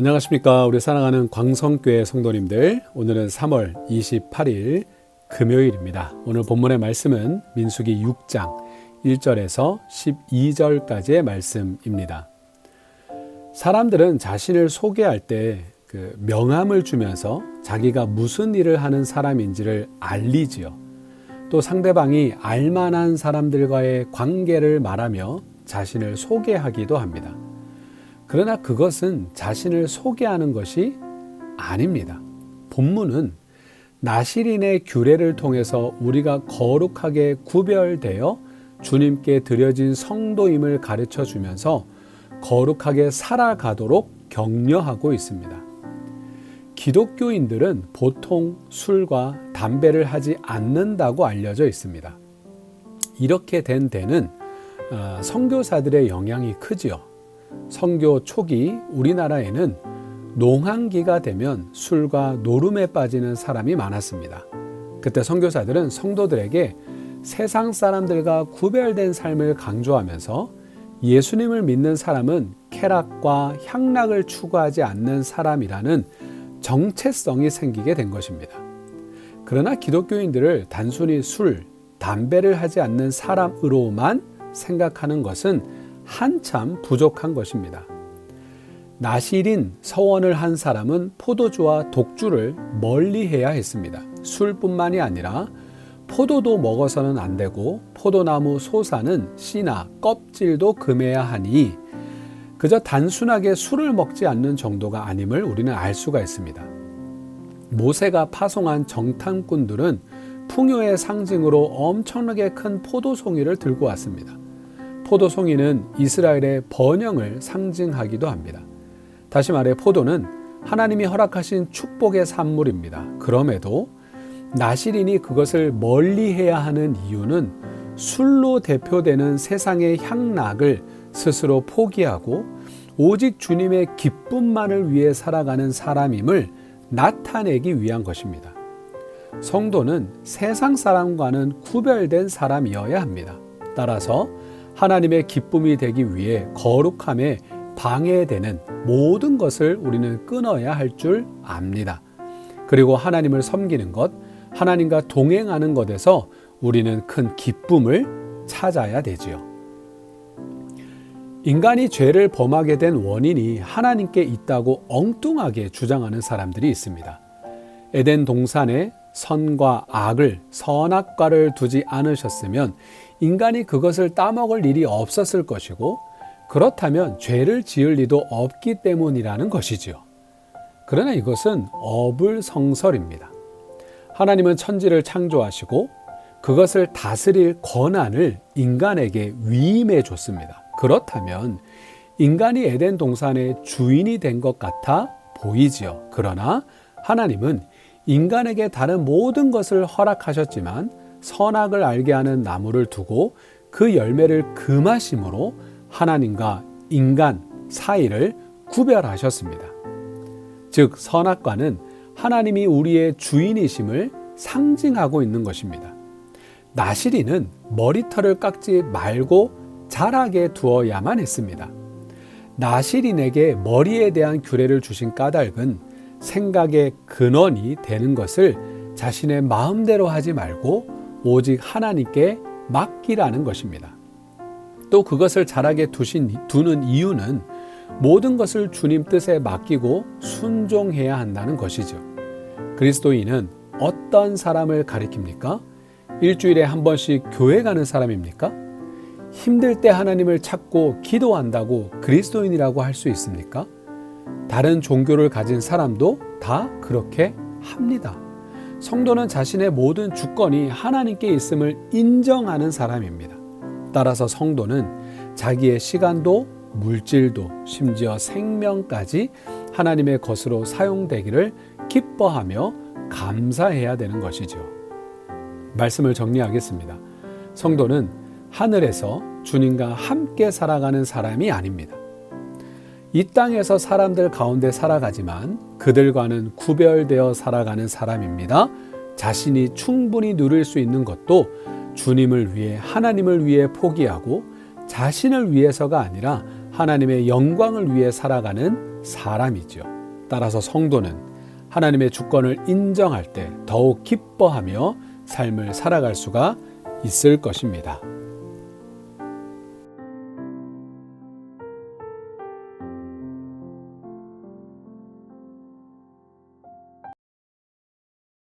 안녕하십니까. 우리 사랑하는 광성교회 성도님들, 오늘은 3월 28일 금요일입니다. 오늘 본문의 말씀은 민수기 6장 1절에서 12절까지의 말씀입니다. 사람들은 자신을 소개할 때 명함을 주면서 자기가 무슨 일을 하는 사람인지를 알리지요. 또 상대방이 알만한 사람들과의 관계를 말하며 자신을 소개하기도 합니다. 그러나 그것은 자신을 소개하는 것이 아닙니다. 본문은 나실인의 규례를 통해서 우리가 거룩하게 구별되어 주님께 드려진 성도임을 가르쳐 주면서 거룩하게 살아가도록 격려하고 있습니다. 기독교인들은 보통 술과 담배를 하지 않는다고 알려져 있습니다. 이렇게 된 데는 선교사들의 영향이 크지요. 선교 초기 우리나라에는 농한기가 되면 술과 노름에 빠지는 사람이 많았습니다. 그때 선교사들은 성도들에게 세상 사람들과 구별된 삶을 강조하면서 예수님을 믿는 사람은 쾌락과 향락을 추구하지 않는 사람이라는 정체성이 생기게 된 것입니다. 그러나 기독교인들을 단순히 술, 담배를 하지 않는 사람으로만 생각하는 것은 한참 부족한 것입니다. 나실인 서원을 한 사람은 포도주와 독주를 멀리해야 했습니다. 술뿐만이 아니라 포도도 먹어서는 안 되고 포도나무 소사는 씨나 껍질도 금해야 하니 그저 단순하게 술을 먹지 않는 정도가 아님을 우리는 알 수가 있습니다. 모세가 파송한 정탐꾼들은 풍요의 상징으로 엄청나게 큰 포도송이를 들고 왔습니다. 포도송이는 이스라엘의 번영을 상징하기도 합니다. 다시 말해 포도는 하나님이 허락하신 축복의 산물입니다. 그럼에도 나실인이 그것을 멀리해야 하는 이유는 술로 대표되는 세상의 향락을 스스로 포기하고 오직 주님의 기쁨만을 위해 살아가는 사람임을 나타내기 위한 것입니다. 성도는 세상 사람과는 구별된 사람이어야 합니다. 따라서 하나님의 기쁨이 되기 위해 거룩함에 방해되는 모든 것을 우리는 끊어야 할 줄 압니다. 그리고 하나님을 섬기는 것, 하나님과 동행하는 것에서 우리는 큰 기쁨을 찾아야 되지요. 인간이 죄를 범하게 된 원인이 하나님께 있다고 엉뚱하게 주장하는 사람들이 있습니다. 에덴 동산에 선과 악을, 선악과를 두지 않으셨으면 인간이 그것을 따먹을 일이 없었을 것이고 그렇다면 죄를 지을 리도 없기 때문이라는 것이지요. 그러나 이것은 어불성설입니다. 하나님은 천지를 창조하시고 그것을 다스릴 권한을 인간에게 위임해 줬습니다. 그렇다면 인간이 에덴 동산의 주인이 된 것 같아 보이지요. 그러나 하나님은 인간에게 다른 모든 것을 허락하셨지만 선악을 알게 하는 나무를 두고 그 열매를 금하심으로 하나님과 인간 사이를 구별하셨습니다. 즉 선악과는 하나님이 우리의 주인이심을 상징하고 있는 것입니다. 나실인은 머리털을 깎지 말고 자라게 두어야만 했습니다. 나실인에게 머리에 대한 규례를 주신 까닭은 생각의 근원이 되는 것을 자신의 마음대로 하지 말고 오직 하나님께 맡기라는 것입니다. 또 그것을 자라게 두는 이유는 모든 것을 주님 뜻에 맡기고 순종해야 한다는 것이죠. 그리스도인은 어떤 사람을 가리킵니까? 일주일에 한 번씩 교회 가는 사람입니까? 힘들 때 하나님을 찾고 기도한다고 그리스도인이라고 할 수 있습니까? 다른 종교를 가진 사람도 다 그렇게 합니다. 성도는 자신의 모든 주권이 하나님께 있음을 인정하는 사람입니다. 따라서 성도는 자기의 시간도 물질도 심지어 생명까지 하나님의 것으로 사용되기를 기뻐하며 감사해야 되는 것이죠. 말씀을 정리하겠습니다. 성도는 하늘에서 주님과 함께 살아가는 사람이 아닙니다. 이 땅에서 사람들 가운데 살아가지만 그들과는 구별되어 살아가는 사람입니다. 자신이 충분히 누릴 수 있는 것도 주님을 위해 하나님을 위해 포기하고 자신을 위해서가 아니라 하나님의 영광을 위해 살아가는 사람이죠. 따라서 성도는 하나님의 주권을 인정할 때 더욱 기뻐하며 삶을 살아갈 수가 있을 것입니다.